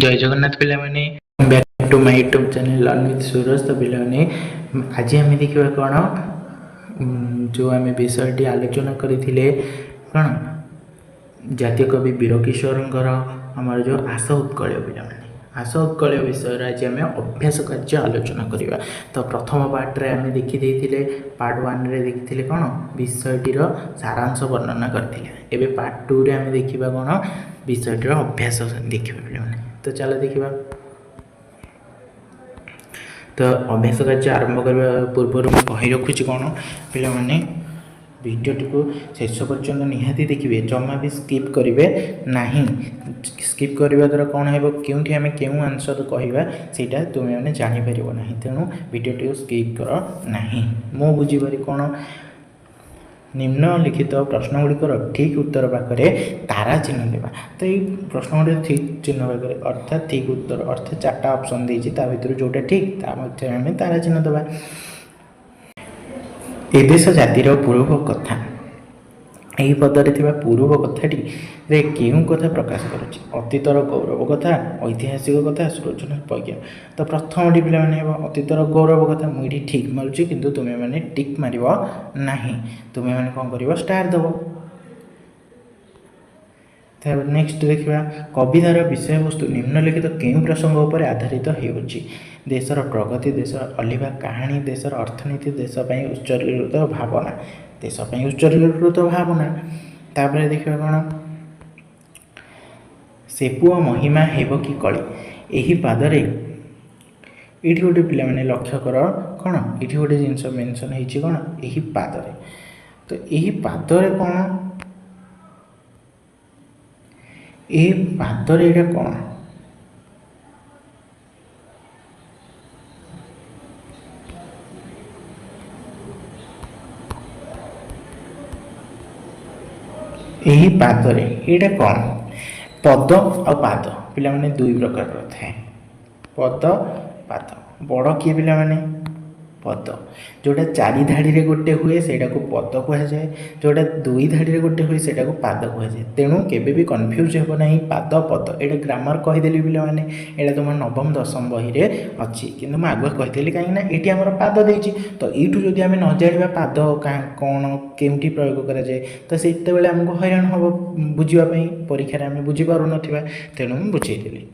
जय जगन्नाथ पिला माने back to my YouTube channel learn with Suraj. तो पिला माने आज आम देखा कौन जो आम विषयटी आलोचना करते कौन जातीय कवि वीरकिशोर आमर जो आस उत्कल पिला आस उत्कल विषय आज आम अभ्यास कार्य आलोचना करवा। तो प्रथम पार्ट्रे आम देखी पार्ट 1 रे देखी कौन विषयटीर सारांश वर्णना करते। एवं पार्ट 2 रे आम देखा कौन विषयटीर अभ्यास देखा पिला। तो चलो देखा। तो अभ्यास कार्य आरंभ करने पूर्व मैं कही रखुची कौन पिला माने वीडियोटी को शेष पर्यंत निहाती देखिए, जमा भी स्किप करेंगे ना। स्किप करने द्वारा कौन है क्योंकि आम क्यों आंसर कहवा से तुम्हें मैंने जापर ना। तेणु वीडियोटी को स्किप कर ना। मो बुझीपारी कौन निम्नलिखित प्रश्नगुड़िकर ठीक उत्तर पाखे तारा चिन्ह देवा। तो ये प्रश्न गुड़ ठीक चिन्ह पाखे अर्थात ठीक उत्तर अर्थात 4टा ऑप्शन देती भर जोटा ठीक आम तारा चिन्ह देवा। ए देश जातिर पूर्व कथा यही पदरे पूर्व कथाटी रे क्यों कथा प्रकाश करुच्ची अतीतर गौरव कथा ऐतिहासिक कथा सृजन वैज्ञान। तो प्रथम पिला अतीतर गौरव कथा मुझे ठीक मारुची किंतु तुम्हें मैंने टिक मार ना। तुम्हें मैंने कौन कर स्टार दब। नेक्स्ट देखा कवितार विषय वस्तु निम्नलिखित क्यों प्रसंग पर आधारित होउची। देशर प्रगति देशर अलिभा कहानी देशर अर्थनीति देशपाई उत्सर्गीकृत भावना देशपाई उत्सर्गीकृत भावना। तापर देखा कौन से पुआ महिमा हेब कि कली यही पादरे ये गोटे पिला मैंने लक्ष्य कर कौन ये गोटे जिनस मेनसन होती कौन यही पादरे। तो यही पादरे कौन ये पादरे ये कौन यही पादरे ये कौन पद और पाद पिला माने दुई प्रकार थाए पद पाद। बड़ किए पिला माने पद जोटा 4 धाड़ी गोटे हुए सेटा को पद कह जाए जोटा 2 धाड़ी गोटे हुए सेटा को पाद कह जाए। तेणु केबे भी कन्फ्यूज हो ना पाद पद ये ग्रामर कहीदेली पिला माने एटा तुम नवम दशम बही रे अच्छी किंतु मैं आगुआ कहीदेली कहीं ये आमर पाद देती। तो यूँ जदि आम न जाना पाद कौन केमती प्रयोग कराए तो से आमको हैरान हम बुझापी परीक्षा आम बुझीपार ना। तेणु मुझे बुझेदेली।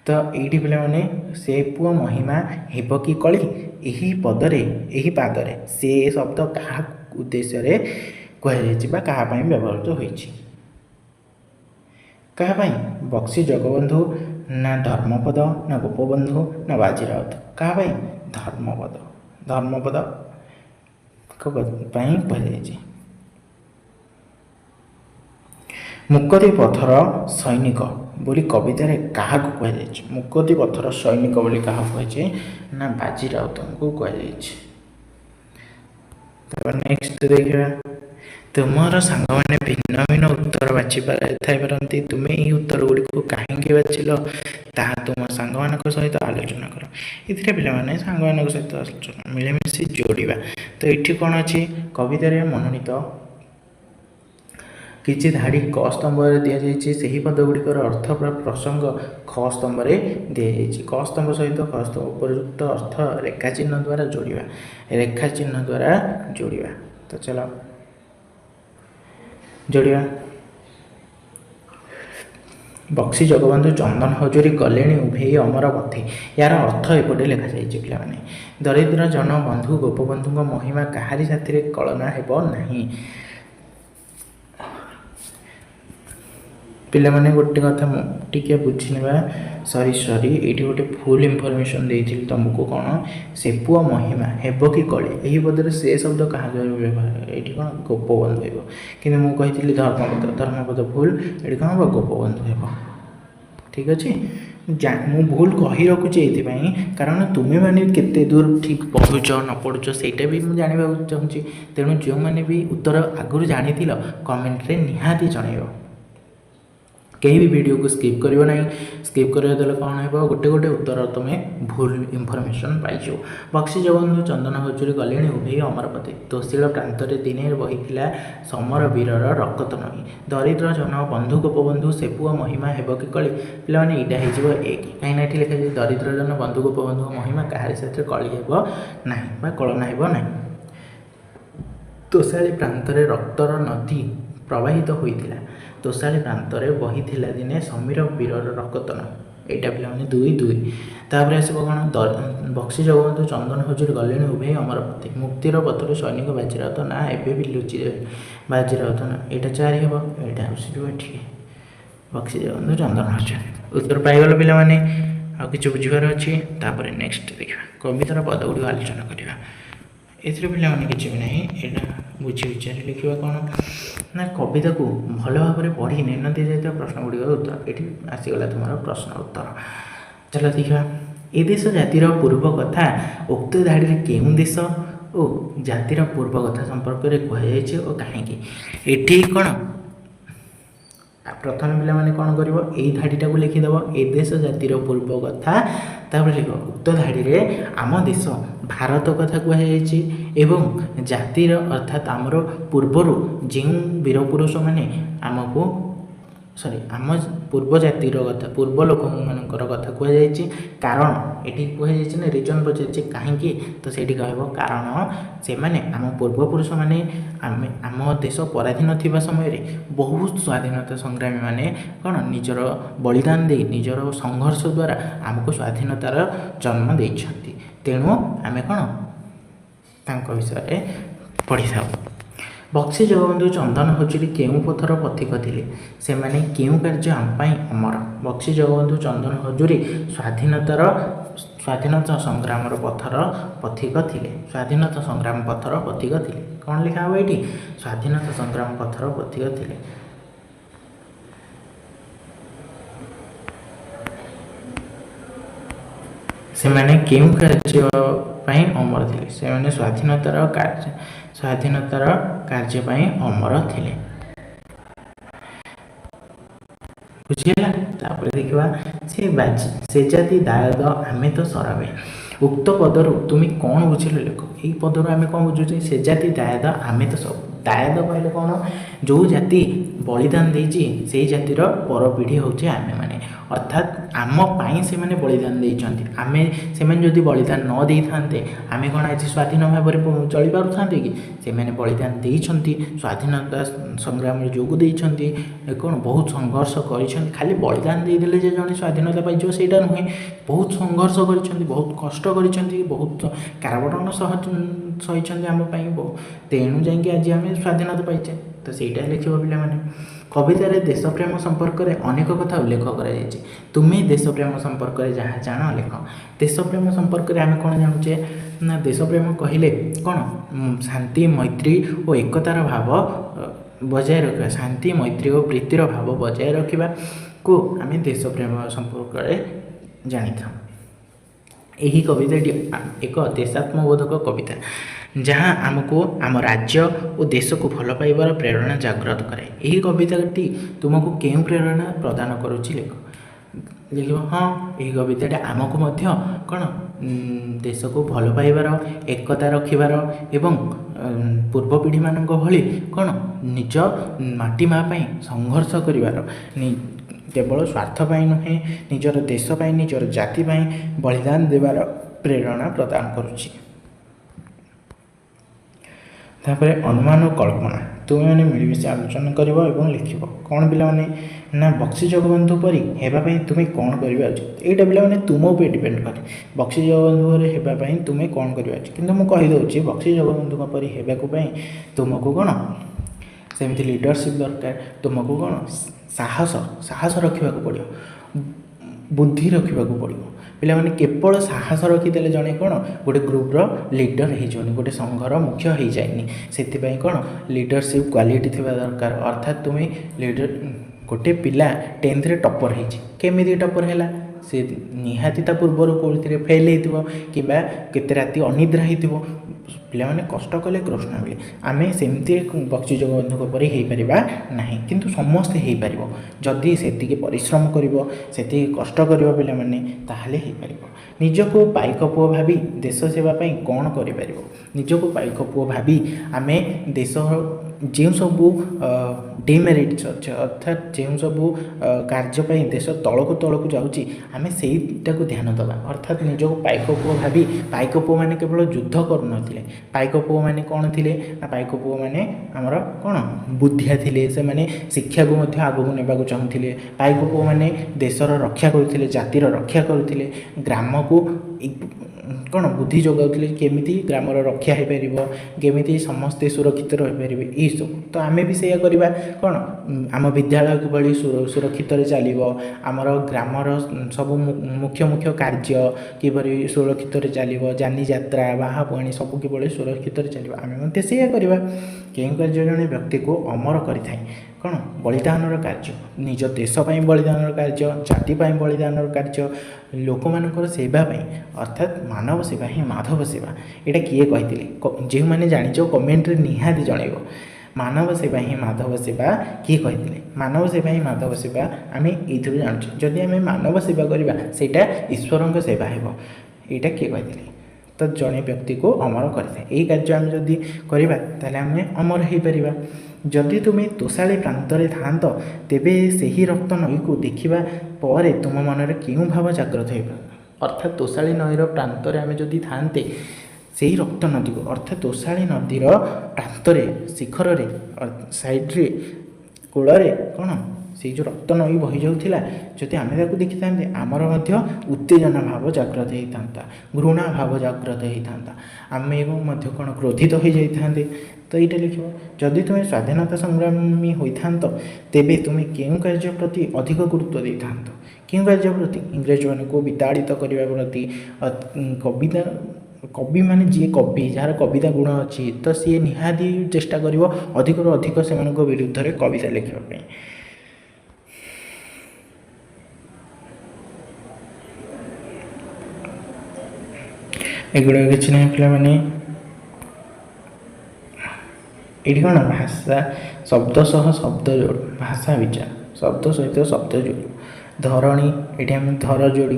तो ये पिला माने से पुआ महिमा हेब कि कली यही पदरे यही पादरे से शब्द क्या उद्देश्य कहुई क्या व्यवहृत होती क्या बक्सी जगबंधु ना धर्मपद ना गोपबंधु ना बाजीराउत क्या धर्मपद धर्मपद कहुई। मुक्ति पथर सैनिक बोली कवितार क्या कहुई मुक्ति पथर सैनिक बोली क्या कहुई ना बाजी राउत को कहुई। नेक्स्ट देखा तुमर सांग मैंने भिन्न भिन्न उत्तर बाछि पारती तुम्हें यही उत्तर गुड़ी को कहीं बाछिल ताहा तुम सांग मान सहित आलोचना कर। ये पिला माने सांग मान सहित आलोचना मिलेमिशि जोड़ा। तो ये कौन अच्छी कवितार मनोनीत किसी धाड़ी क स्तंभ दि जाइए पद गुड़िकर अर्थ प्रसंग ख स्तंभ दि क स्तंभ सहित ख स्तंभ उपयुक्त अर्थ रेखा चिन्ह द्वारा जोड़ा रेखा चिन्ह द्वारा जोड़ा। तो चलो जोड़ा बक्सी जगबंधु चंदन हजूरी गले उभे अमर पथे यार अर्थ एपटे लिखा जाइए पिला माने दरिद्र जन बंधु गोपबंधु महिमा काहारी साथी कलना हेब नहीं। पिला माने गोटे कथा टिके बुझीना सरी सरी ये गोटे फुल इनफॉरमेशन देती तुमको कौन से पुआ महिमा हेब कि कली यही पदर से शब्द क्या व्यवहार ये कौन गोपबंधु हो कि मुझे धर्मपद धर्मपद भूल ये कौन हम गोपबंधु हो। ठीक अच्छे मु भूल कही रखुची ये कारण तुम्हें मैंने केते दूर ठीक पढ़ुच न पढ़ुच सेटा भी मुझे जानवा चाहूँगी। तेणु जो मैंने भी उत्तर आगुरी जानी कमेंट रे निहाती जनइब। कहीं भी वीडियो को स्किप करियो नहीं। स्किप करियो देले कौन है गोटे गोटे उत्तर तुम्हें भूल इनफॉरमेशन पाइज। बक्सी जगबंधु चंदन हजूरी गले उभे अमरपति तोशिल प्रांतरे दिने बहीला समर वीरर रक्त नई दरिद्र जन बंधु गोपबंधु से पुआ महिमा हेब कि कली पे यहाँ हो एक कहीं लिखा जाए दरिद्र जन बंधु गोपबंधु महिमा कहार साथ कली हेब ना कलना हेब ना। तोशाली प्रांतरे रक्तर नदी प्रवाहित होता तोशाली प्रांतरे बही दिने समीर वीरर रक्तन यहाँ पे दुई दुई तापर आसब कौन बक्सी जगबंधु चंदन हजूर गले उभे अमरपति मुक्तिर पथर सैनिक बाजीराउत ना एवं भी लुचि बाजीराउत ना यहाँ 4 हे यहाँ ठीक बक्सी जगबंधु चंदन हजूर उत्तर पाइगल पे आउ कि बुझार अच्छी। नेक्स्ट देखा कवितार पद गुड़ आलोचना करवा एथिरे पिला माने किछि भी नहीं एटा बुझी विचार लिखिबा कोन ना कविता को भल भाव में पढ़ी न दि जाता प्रश्न गुड़िक उत्तर ये आसीगला तुम प्रश्न उत्तर। चलो देखा ए देश जातिर पूर्व कथा उक्त धाड़ी केउं देश और जातिर पूर्व कथा संपर्क में कहुई और कहीं एठी कौन प्रथम पिला माने कौन कर धाड़ीटा को लिखिदेव ए देश जातिर पूर्व कथा तापर लिख उक्त धाड़ी में आम देश भारत कथा कहुई एवं जातिर अर्थात आमर पूर्वर जो वीर पुरुष मैंने आमको सॉरी आम पूर्व जातिर कथा पूर्व लोक मानकर कथा कहुई कारण ये कहुई ना रिजन पचार कहीं तो से कह कारण से माने आम पूर्वपुरुष मैंने आम देश पराधीन थिबा समय बहुत स्वाधीनता संग्रामी मैंने कौन निजर बलिदान दे निजर संघर्ष द्वारा आमको स्वाधीनतार जन्म देइछंती तेणु आम कौन तांको विषय पढ़ी था। बक्सी जगबंधु चंदन हजूरी केउं पथर पथिक थिले से माने केउं कार्य आम पाई अमर बक्सी जगबंधु चंदन हजूरी स्वाधीनता संग्राम पथर पथिक थिले स्वाधीनता संग्राम पथर पथिक थिले कौन लिखा हुआ ये स्वाधीनता संग्राम पथर पथिक थिले। से माने केउं कार्य पाई अमर थिले से माने स्वाधीनतार कार्य पाई अमर थिले बुझिला। तापर देखिबा से जाति दायद आमे तो सराबे उक्त पदर तुम कौन बुझिल लेख यही पदर आम कौन बुझुचे से जाति दायद आमे तो सब दायद कहले कौन जो जाति बलिदान देइछि से जातिर पर पीढ़ी होचे आमे माने अर्थात आम पाई से माने बलिदान देइछंती आमे से माने जदि बलिदान न देई थांते आमे कोन आज स्वाधीन भाव में चली पारु थांते कि से माने बलिदान देइछंती स्वाधीनता संग्राम रे जोग देइछंती कोन बहुत संघर्ष करिछंती खाली बलिदान दे देले जे जने स्वाधीनता पाइजो सेटा नुहे बहुत संघर्ष करिछंती बहुत कष्ट करिछंती बहुत कारबटन सहिछंती आम पाई तेणु जाइए आज आम स्वाधीनता पाइचे तो सहीटा लिखिब पे कवितार देशप्रेम संपर्क में अनेक कथा उल्लेख कर तुम्हें देशप्रेम संपर्क में जहाँ जान लेख देशप्रेम संपर्क में आम कौन जानूचे ना देशप्रेम कहले कौन शांति मैत्री और एकतार भाव बजाय रखा शांति मैत्री और प्रीतिर भाव बजाय रखा को आम देशप्रेम संपर्क में जानी था। यही कविताटी एक देशात्मबोधक कविता जहाँ आमको आम राज्य और देश को भल पाइबार प्रेरणा जागृत करे। यही कविताटी तुमको केउं प्रेरणा प्रदान करुच्ची लिख लिख हाँ यही कविताटी आमको मध्य कौन देश को भल पाइबार एकता रखिबार एवं पूर्व पीढ़ी मानक भली कौन निज माटी माँ पाई संघर्ष करिबार केवल स्वार्थ पाई नुहे निजर देश पाई निजर जाति पाई बलिदान देवार प्रेरणा प्रदान करुच्ची। तापर अनुमान और कल्पना तुम मैंने मिलमिशि आलोचना कर लिख कौन पे ना बक्सी जगबंधु परी हेबाई तुम्हें कौन करवा उचित यहाँ पे तुम उपर डिपेंड करे बक्सी जगबंधु हेबाई तुम्हें कौन करवा उचित किंतु मुझे कहीदे बक्सी जगबंधु परी हेबाई तुमको कौन सेमती लीडरशिप दरकार तुमको कौन साहस रखा पड़ो बुद्धि रखा पड़ो पे केवल साहस रखीदे जड़े कौन गोटे ग्रुप्र लीडर हो गोटे संघर मुख्य हो जाए से कौन लीडरशिप क्वालिटी थी दरकार अर्थात तुम्हें लीडर गोटे पिला 10th रे टपर होइछि केमिति टपर हैला से निहाती ता पूर्वर कोथिरे फेल हेतिबो किबा केते राति अनिद्रा हेतिबो पिला माने कष्ट कले कृष्ण मिले आमे सेमती बक्सी जगबंधुक परि हेइ परिबा नाही किंतु समस्ते हेइ परिबो जदि सेतिके परिश्रम करिवो सेतिके कष्ट करिवो पिला माने ताहाले हेइ परिबो निजको पाइक पुओ भाबी देश सेवा पई कोन करि परिबो निजको पाइक पुओ भाबी आमे देश जो सबू डिमेरिट्स अच्छे अर्थात जो सबू कार्य देश तलक तलक जाऊँगी आम से ध्यान दबा अर्थात निजक पाइक पुओ भावी पाइक पुओ मैंने केवल युद्ध करूँ पाइक पुओ मैंने कौन थे ना पाइक पुओ मैंने आमर कौन बुद्धिया थे से मैंने शिक्षा को आगू ने चाहूँगे पाइक पुओ मैंने देशर रक्षा करुले जातिर रक्षा करुले ग्राम को कौन बुद्धि जगाऊे केमी ग्रामर रक्षा हो पार केमी समस्ते सुरक्षित रहीपर यही सब तो आम भी सैया करवा कौन आम विद्यालय किभली सुरक्षित चलो आमर ग्रामर सब मुख्य मुख्य कार्य किभली सुरक्षित चलो जानी यात्रा बाहापुणी सब किभली सुरक्षित चलो आम सैया करवा कें कार्य जड़े व्यक्ति को अमर करें कौन बलिदानर कार्य निज देशपाई बलिदानर कार्य जातिपाई बलिदानर कार्य लोक मानकर सेवाई अर्थात मानव सेवा ही माधव सेवा यहाँ किए कही जो मैंने जाच कमेंट निहाती जनइब मानव सेवा ही माधव सेवा किए कही मानव सेवा ही माधव सेवा आम ये जानूँ जदि आम मानव सेवा करवा सेटा ईश्वर सेवा हो यहाँ किए कही तो जड़े व्यक्ति को अमर करें यही कार्य आम जदि करवा ताले आम अमर हो पार जदि तुम्हें तोषाली प्रांतरे थांत तेबे सही रक्त नई को देखा पर तुम मनरे क्यों भाव जाग्रत हो अर्थात तोषाली नईर प्रांतरे आम जदि थांते से रक्त नदी को अर्थात तोषाली नदीर प्रांतरे शिखर साइड्रे कूल कौन से जो रक्त नई बही जाऊला जदि आम देखी था आमर उत्तेजना भाव जाग्रत होता घृणा भाव जाग्रत होता आम कौन क्रोधित हो जाते तो यहाँ लिख जदि तुम्हें स्वाधीनता संग्रामी होता तेबे तुम्हें क्यों कार्य प्रति अधिक गुरुत्व दे था क्यों कार्य प्रति इंग्रेज मान को विताड़ित करने प्रति कविता कवि माने जी कवि जार कविता गुण अच्छी तो सी निहाती चेष्टा कर अधिक अधिक से विरुद्ध में कविता लिखापी एगुड़ा कि नहीं पे मैंने ये कौन भाषा शब्द सह शब्द जोड़ भाषा विचार शब्द सहित शब्द जोड़ धरणी ये आम धर जोड़ी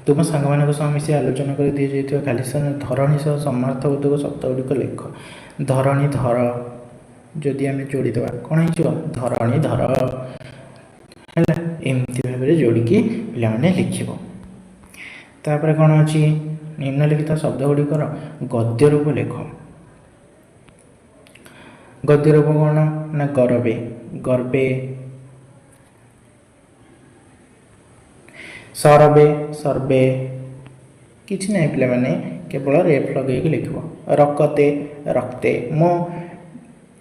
तुम सांग मान मिसी आलोचना कर दी जाइए खाली धरणी सह समार्थबोधक शब्द गुड़िक लिख धरणी धर जदि आम जोड़ीदे कौन हो धरणी धर है एमती भाव में जोड़िकी पे लिख तापर कौन अच्छी निम्नलिखित शब्द गुड़िकर गद्य रूप लेख गद्य रूप कौन ना गर्वे गर्वे सरबे सर्वे किसी ना पे मैंने केवल रेफ लगे लिख रक्ते रक्ते मो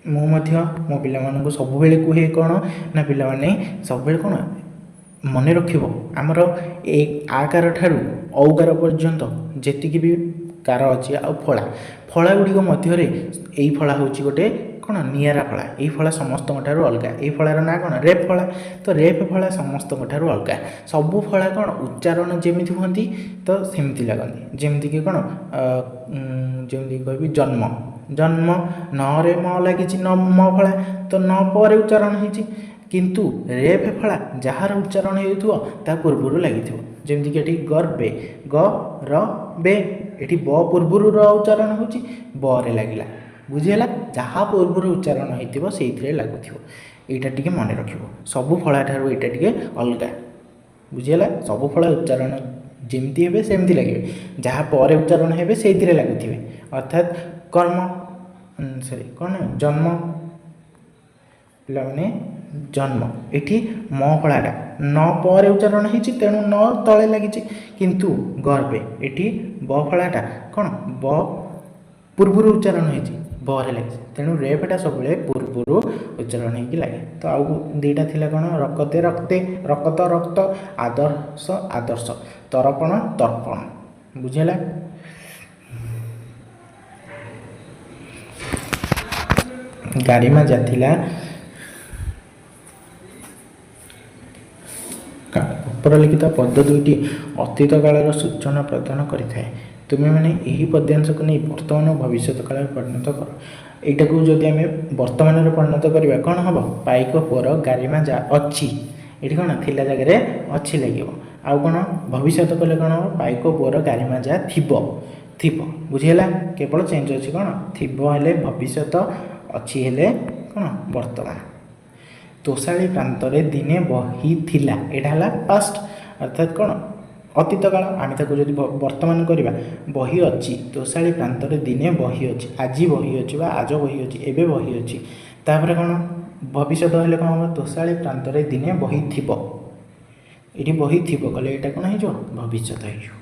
मो पिला सब कहे कौन ना पे सब कौन मन रख आमर एक आकार ठारू औकार पर्यंत जी भी कार अच्छी आ फला फला गुड़िक मध्य यही फला हूँ गोटे कौन निरा फला यही फला समस्त अलग यही फलार ना कौन रेप फला तो रेप फला समस्त अलग सबू फला कौन उच्चारण जमी हमें तो सेमती लगती जमीक कौन जमी कह जन्म जन्म न म लगी न म फला तो न पर उच्चारण होती किंतु रेफ फला जार उच्चारण होता पूर्वर लगी जमीक ये गर्वे ग रे ये ब पूर्वर उच्चारण हो बर लगे बुझीगला जहाँ पूर्वर उच्चारण होती से लगुथ यहाँ टी मन रख सबू फला ठार यहाँ टी अलग बुझीगला सबू फला उच्चारण जमती हे सेमती लगे जहाँ पर उच्चारण हे से लगुथे अर्थात कर्म सॉरी कौन जन्म पे जन्म ये म फलाटा न पर उच्चारण हो तेणु न तले लगी किंतु गर्वे ये ब फलाटा कौन ब पूर्वर उच्चारण हो बर लगे तेणु रेफटा सब पूर्वर उच्चारण हो लगे तो आउ दीटा थी कौन रक्ते रक्ते रक्त रक्त आदर्श आदर्श तर्पण तर्पण बुझेगा गारिमा जाथिला ଉପରଲିଖିତ ପଦ ଦୁଇଟି ଅତୀତ କାଳର ସୂଚନା ପ୍ରଦାନ କରିଥାଏ। ତୁମେମାନେ ଏହି ପଦ୍ୟାଂଶକୁ ନେଇ ବର୍ତ୍ତମାନ ଓ ଭବିଷ୍ୟତ କାଳରେ ପରିଣତ କର। ଏଇଟାକୁ ଯଦି ଆମେ ବର୍ତ୍ତମାନରେ ପରିଣତ କରିବା କ'ଣ ହେବ? ପାଇକ ପୁଅର ଗାରିମା ଯା ଅଛି, ଏଠି କ'ଣ ଥିଲା ଜାଗାରେ ଅଛି ଲାଗିବ। ଆଉ କ'ଣ ଭବିଷ୍ୟତ କଲେ କ'ଣ ହେବ? ପାଇକ ପୁଅର ଗାରିମା ଯା ଥିବ, ଥିବ। ବୁଝିହେଲା? କେବଳ ଚେଞ୍ଜ ଅଛି କ'ଣ? ଥିବ ହେଲେ ଭବିଷ୍ୟତ, ଅଛି ହେଲେ କ'ଣ ବର୍ତ୍ତମାନ। ତୋଷାଳୀ ପ୍ରାନ୍ତରେ ଦିନେ ବହି ଥିଲା, ଏଇଟା ହେଲା ପାଷ୍ଟ, ଅର୍ଥାତ୍ କ'ଣ ଅତୀତ କାଳ। ଆମେ ତାକୁ ଯଦି ବର୍ତ୍ତମାନ କରିବା, ବହି ଅଛି, ତୋଷାଳୀ ପ୍ରାନ୍ତରେ ଦିନେ ବହି ଅଛି, ଆଜି ବହି ଅଛି ବା ଆଜ ବହି ଅଛି, ଏବେ ବହି ଅଛି। ତାପରେ କ'ଣ ଭବିଷ୍ୟତ ହେଲେ କ'ଣ ହେବ? ତୋଷାଳୀ ପ୍ରାନ୍ତରେ ଦିନେ ବହି ଥିବ, ଏଠି ବହି ଥିବ କଲେ ଏଇଟା କ'ଣ ହେଇଯିବ? ଭବିଷ୍ୟତ ହେଇଯିବ।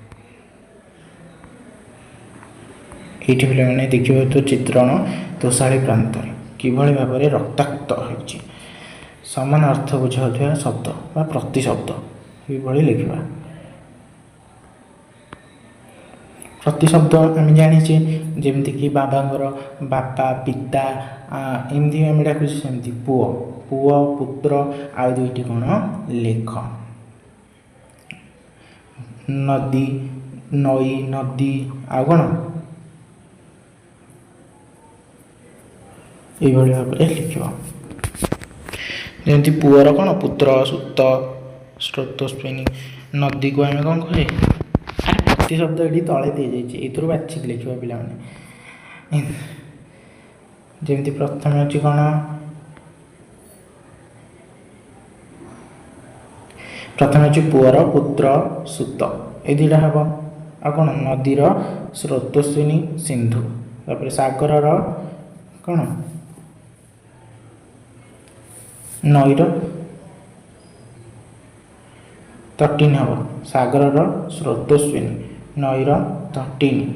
ଏଇଠି ପିଲାମାନେ ଦେଖିବ ତ ଚିତ୍ରଣ ତୋଷାଳୀ ପ୍ରାନ୍ତରେ କିଭଳି ଭାବରେ ରକ୍ତାକ୍ତ ହେଉଛି। ସମାନ ଅର୍ଥ ବୁଝାଉଥିବା ଶବ୍ଦ ବା ପ୍ରତିଶବ୍ଦ ଏଭଳି ଲେଖିବା। ପ୍ରତିଶବ୍ଦ ଆମେ ଜାଣିଛେ ଯେମିତିକି ବାବାଙ୍କର ବାପା, ପିତା, ଏମିତି ଆମେ ଡାକୁଛେ, ସେମିତି ପୁଅ, ପୁଅ, ପୁତ୍ର, ଆଉ ଦୁଇଟି କ'ଣ ଲେଖ। ନଦୀ, ନଈ, ନଦୀ, ଆଉ କ'ଣ ଏଇଭଳି ଭାବରେ ଲେଖିବ। ଯେମିତି ପୁଅର କ'ଣ ପୁତ୍ର, ସୁତ, ସ୍ରୋତସ୍ୱିନୀ, ନଦୀକୁ ଆମେ କ'ଣ କହେ? ଆରେ ପ୍ରତିଶବ୍ଦ ଏଠି ତଳେ ଦିଆଯାଇଛି, ଏଇଥିରୁ ବାଛିକି ଲେଖିବ ପିଲାମାନେ। ଯେମିତି ପ୍ରଥମେ ଅଛି କ'ଣ? ପ୍ରଥମେ ଅଛି ପୁଅର, ପୁତ୍ର, ସୁତ, ଏଇ ଦୁଇଟା ହେବ। ଆଉ କ'ଣ ନଦୀର ସ୍ରୋତସ୍ୱିନୀ, ସିନ୍ଧୁ। ତାପରେ ସାଗରର କ'ଣ? ନଈର ତଟିନୀ ହେବ। ସାଗରର ସ୍ରୋତସ୍ୱିନୀ, ନଈର ତଟିନୀ,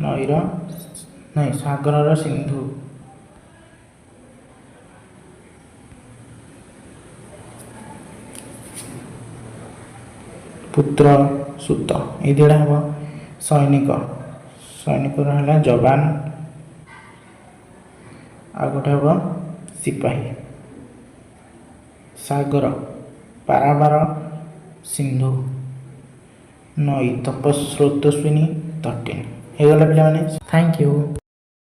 ନଈର ନାଇଁ ସାଗରର ସିନ୍ଧୁ। ପୁତ୍ର, ସୁତ, ଏଇ ଦୁଇଟା ହେବ। ସୈନିକ, ସୈନିକର ହେଲା ଯବାନ, ଆଉ ଗୋଟେ ହେବ ସିପାହୀ। ସାଗର, ପାରାବାର, ସିନ୍ଧୁ, ନଈ, ତପସ୍ରୋତସ୍ୱିନୀ, ତଟିନୀ। ହେଇଗଲା ପିଲାମାନେ। Thank you.